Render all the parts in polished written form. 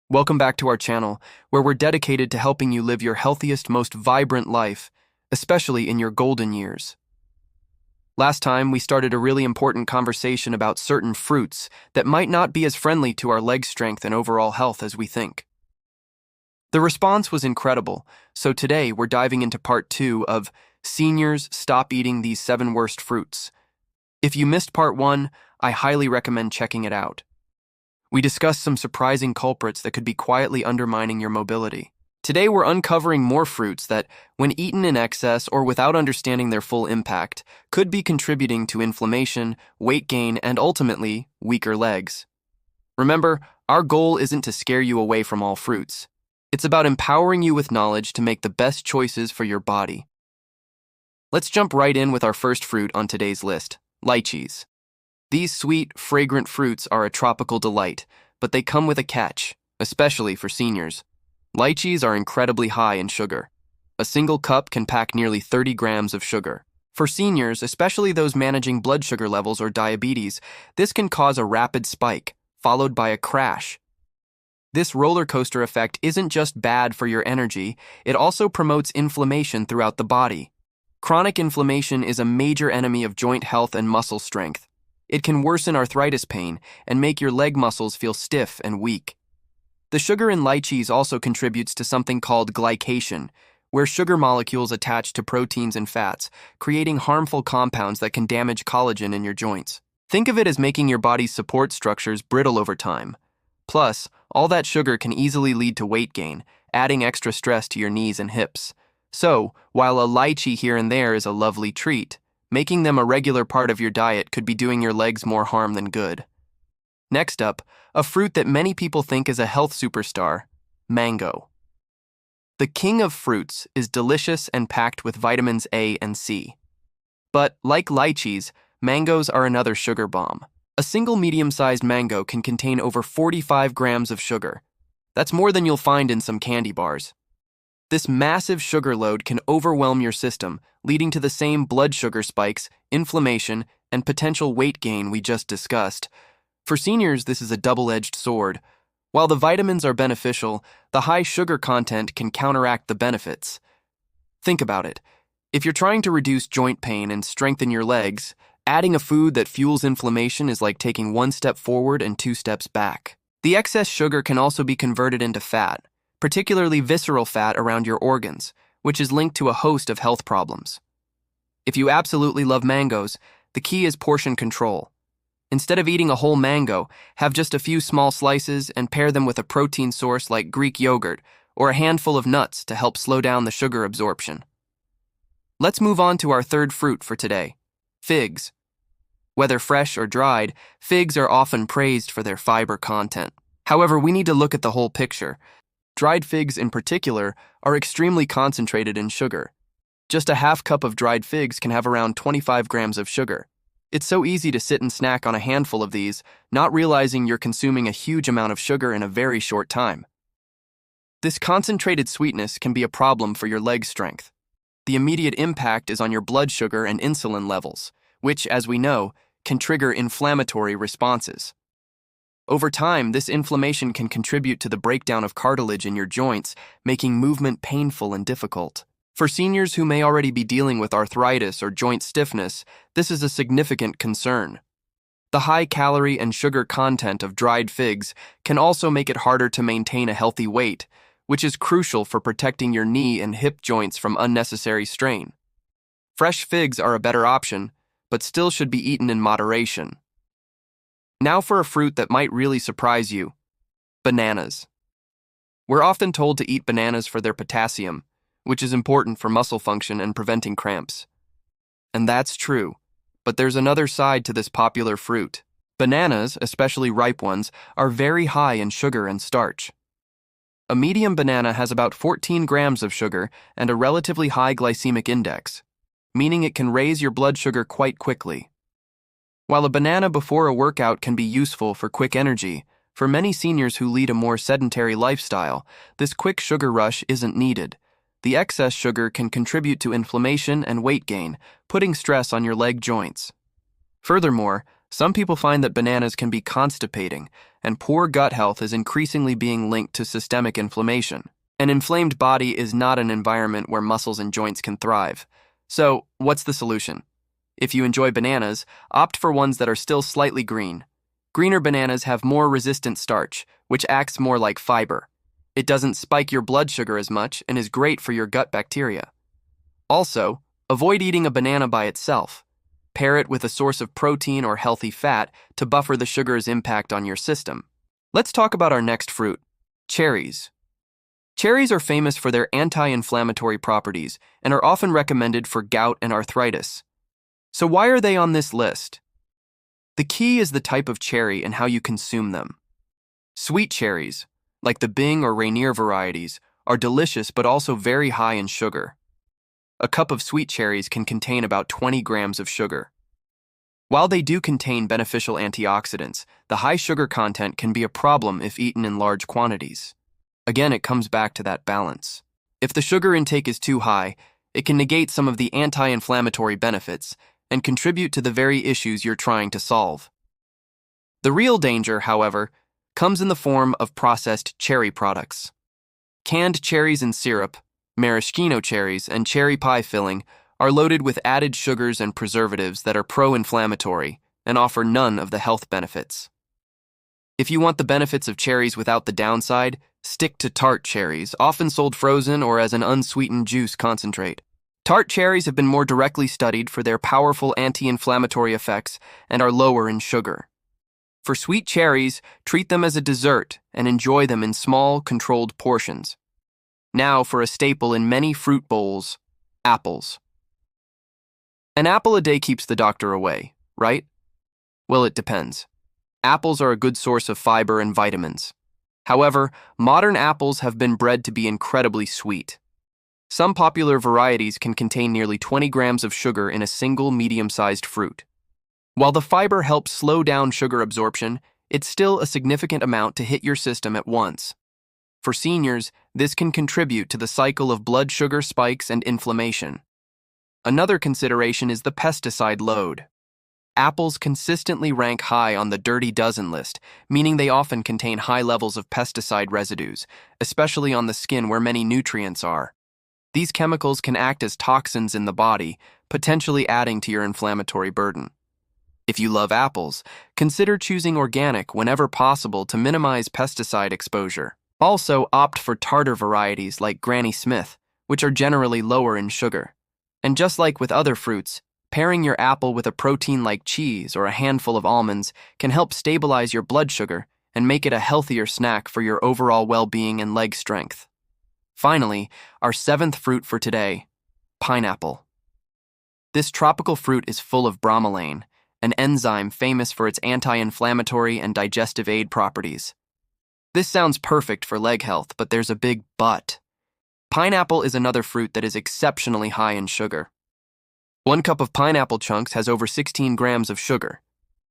Welcome back to our channel, where we're dedicated to helping you live your healthiest, most vibrant life, especially in your golden years. Last time, we started a really important conversation about certain fruits that might not be as friendly to our leg strength and overall health as we think. The response was incredible, so today we're diving into part 2 of Seniors Stop Eating These 7 Worst Fruits. If you missed part 1, I highly recommend checking it out. We discussed some surprising culprits that could be quietly undermining your mobility. Today we're uncovering more fruits that, when eaten in excess or without understanding their full impact, could be contributing to inflammation, weight gain, and ultimately, weaker legs. Remember, our goal isn't to scare you away from all fruits. It's about empowering you with knowledge to make the best choices for your body. Let's jump right in with our first fruit on today's list, lychees. These sweet, fragrant fruits are a tropical delight, but they come with a catch, especially for seniors. Lychees are incredibly high in sugar. A single cup can pack nearly 30 grams of sugar. For seniors, especially those managing blood sugar levels or diabetes, this can cause a rapid spike, followed by a crash. This roller coaster effect isn't just bad for your energy, it also promotes inflammation throughout the body. Chronic inflammation is a major enemy of joint health and muscle strength. It can worsen arthritis pain and make your leg muscles feel stiff and weak. The sugar in lychees also contributes to something called glycation, where sugar molecules attach to proteins and fats, creating harmful compounds that can damage collagen in your joints. Think of it as making your body's support structures brittle over time. Plus, all that sugar can easily lead to weight gain, adding extra stress to your knees and hips. So, while a lychee here and there is a lovely treat, making them a regular part of your diet could be doing your legs more harm than good. Next up, a fruit that many people think is a health superstar, mango. The king of fruits is delicious and packed with vitamins A and C. But, like lychees, mangoes are another sugar bomb. A single medium-sized mango can contain over 45 grams of sugar. That's more than you'll find in some candy bars. This massive sugar load can overwhelm your system, leading to the same blood sugar spikes, inflammation, and potential weight gain we just discussed. For seniors, this is a double-edged sword. While the vitamins are beneficial, the high sugar content can counteract the benefits. Think about it. If you're trying to reduce joint pain and strengthen your legs, adding a food that fuels inflammation is like taking 1 step forward and 2 steps back. The excess sugar can also be converted into fat, particularly visceral fat around your organs, which is linked to a host of health problems. If you absolutely love mangoes, the key is portion control. Instead of eating a whole mango, have just a few small slices and pair them with a protein source like Greek yogurt or a handful of nuts to help slow down the sugar absorption. Let's move on to our third fruit for today, figs. Whether fresh or dried, figs are often praised for their fiber content. However, we need to look at the whole picture. Dried figs in particular are extremely concentrated in sugar. Just a half cup of dried figs can have around 25 grams of sugar. It's so easy to sit and snack on a handful of these, not realizing you're consuming a huge amount of sugar in a very short time. This concentrated sweetness can be a problem for your leg strength. The immediate impact is on your blood sugar and insulin levels, which, as we know, can trigger inflammatory responses. Over time, this inflammation can contribute to the breakdown of cartilage in your joints, making movement painful and difficult. For seniors who may already be dealing with arthritis or joint stiffness, this is a significant concern. The high calorie and sugar content of dried figs can also make it harder to maintain a healthy weight, which is crucial for protecting your knee and hip joints from unnecessary strain. Fresh figs are a better option, but still should be eaten in moderation. Now for a fruit that might really surprise you, bananas. We're often told to eat bananas for their potassium, which is important for muscle function and preventing cramps. And that's true, but there's another side to this popular fruit. Bananas, especially ripe ones, are very high in sugar and starch. A medium banana has about 14 grams of sugar and a relatively high glycemic index, meaning it can raise your blood sugar quite quickly. While a banana before a workout can be useful for quick energy, for many seniors who lead a more sedentary lifestyle, this quick sugar rush isn't needed. The excess sugar can contribute to inflammation and weight gain, putting stress on your leg joints. Furthermore, some people find that bananas can be constipating, and poor gut health is increasingly being linked to systemic inflammation. An inflamed body is not an environment where muscles and joints can thrive. So, what's the solution? If you enjoy bananas, opt for ones that are still slightly green. Greener bananas have more resistant starch, which acts more like fiber. It doesn't spike your blood sugar as much and is great for your gut bacteria. Also, avoid eating a banana by itself. Pair it with a source of protein or healthy fat to buffer the sugar's impact on your system. Let's talk about our next fruit, cherries. Cherries are famous for their anti-inflammatory properties and are often recommended for gout and arthritis. So why are they on this list? The key is the type of cherry and how you consume them. Sweet cherries, like the Bing or Rainier varieties, are delicious but also very high in sugar. A cup of sweet cherries can contain about 20 grams of sugar. While they do contain beneficial antioxidants, the high sugar content can be a problem if eaten in large quantities. Again, it comes back to that balance. If the sugar intake is too high, it can negate some of the anti-inflammatory benefits and contribute to the very issues you're trying to solve. The real danger, however, comes in the form of processed cherry products. Canned cherries and syrup, maraschino cherries, and cherry pie filling are loaded with added sugars and preservatives that are pro-inflammatory and offer none of the health benefits. If you want the benefits of cherries without the downside, stick to tart cherries, often sold frozen or as an unsweetened juice concentrate. Tart cherries have been more directly studied for their powerful anti-inflammatory effects and are lower in sugar. For sweet cherries, treat them as a dessert and enjoy them in small, controlled portions. Now for a staple in many fruit bowls, apples. An apple a day keeps the doctor away, right? Well, it depends. Apples are a good source of fiber and vitamins. However, modern apples have been bred to be incredibly sweet. Some popular varieties can contain nearly 20 grams of sugar in a single medium-sized fruit. While the fiber helps slow down sugar absorption, it's still a significant amount to hit your system at once. For seniors, this can contribute to the cycle of blood sugar spikes and inflammation. Another consideration is the pesticide load. Apples consistently rank high on the Dirty Dozen list, meaning they often contain high levels of pesticide residues, especially on the skin where many nutrients are. These chemicals can act as toxins in the body, potentially adding to your inflammatory burden. If you love apples, consider choosing organic whenever possible to minimize pesticide exposure. Also, opt for tartar varieties like Granny Smith, which are generally lower in sugar. And just like with other fruits, pairing your apple with a protein like cheese or a handful of almonds can help stabilize your blood sugar and make it a healthier snack for your overall well-being and leg strength. Finally, our seventh fruit for today, pineapple. This tropical fruit is full of bromelain, an enzyme famous for its anti-inflammatory and digestive aid properties. This sounds perfect for leg health, but there's a big but. Pineapple is another fruit that is exceptionally high in sugar. 1 cup of pineapple chunks has over 16 grams of sugar.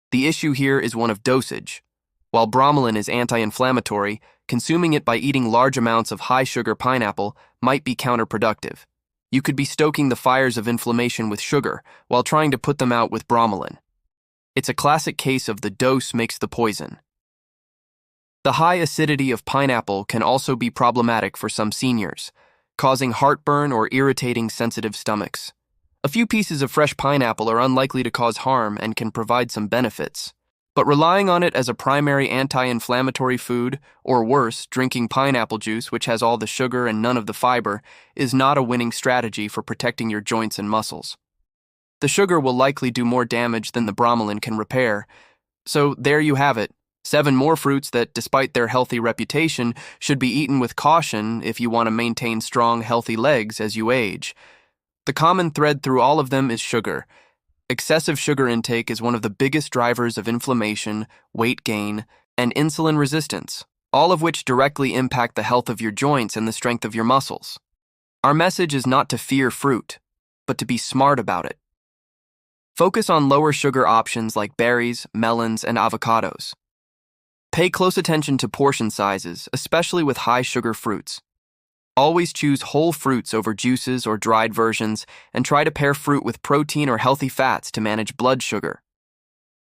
The issue here is one of dosage. While bromelain is anti-inflammatory, consuming it by eating large amounts of high-sugar pineapple might be counterproductive. You could be stoking the fires of inflammation with sugar while trying to put them out with bromelain. It's a classic case of the dose makes the poison. The high acidity of pineapple can also be problematic for some seniors, causing heartburn or irritating sensitive stomachs. A few pieces of fresh pineapple are unlikely to cause harm and can provide some benefits. But relying on it as a primary anti-inflammatory food, or worse, drinking pineapple juice, which has all the sugar and none of the fiber, is not a winning strategy for protecting your joints and muscles. The sugar will likely do more damage than the bromelain can repair. So there you have it. 7 more fruits that, despite their healthy reputation, should be eaten with caution if you want to maintain strong, healthy legs as you age. The common thread through all of them is sugar. Excessive sugar intake is one of the biggest drivers of inflammation, weight gain, and insulin resistance, all of which directly impact the health of your joints and the strength of your muscles. Our message is not to fear fruit, but to be smart about it. Focus on lower sugar options like berries, melons, and avocados. Pay close attention to portion sizes, especially with high-sugar fruits. Always choose whole fruits over juices or dried versions, and try to pair fruit with protein or healthy fats to manage blood sugar.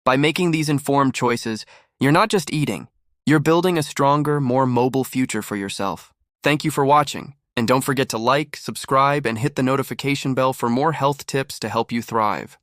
By making these informed choices, you're not just eating, You're building a stronger, more mobile future for yourself. Thank you for watching, and don't forget to like, subscribe, and hit the notification bell for more health tips to help you thrive.